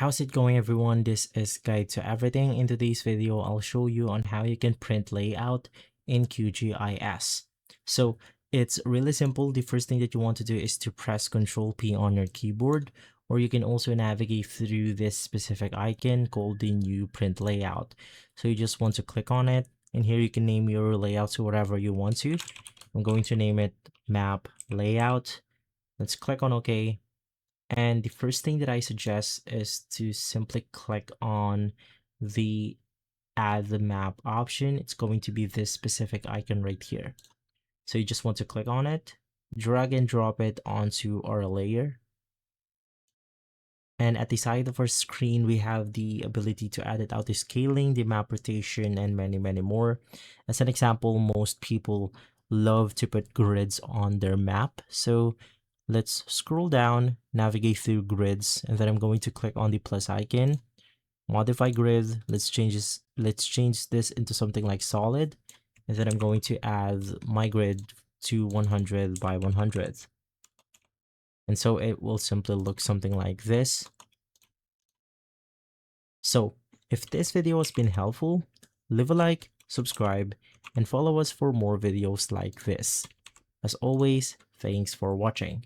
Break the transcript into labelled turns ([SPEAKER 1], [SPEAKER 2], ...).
[SPEAKER 1] How's it going, everyone? This is Guide to Everything. In today's video, I'll show you on how you can print layout in QGIS. So it's really simple. The first thing that you want to do is to press Ctrl P on your keyboard, or you can also navigate through this specific icon called the new print layout. So you just want to click on it, and here you can name your layout to whatever you want to. I'm going to name it map layout. Let's click on OK. And the first thing that I suggest is to simply click on the add the map option. It's going to be this specific icon right here. So you just want to click on it, drag and drop it onto our layer. And at the side of our screen, we have the ability to add it out to scaling, the map rotation, and many more. As an example, most people love to put grids on their map. So let's scroll down, navigate through grids, and then I'm going to click on the plus icon, modify grid. Let's change this into something like solid, and then I'm going to add my grid to 100 by 100. And so it will simply look something like this. So if this video has been helpful, leave a like, subscribe, and follow us for more videos like this. As always, thanks for watching.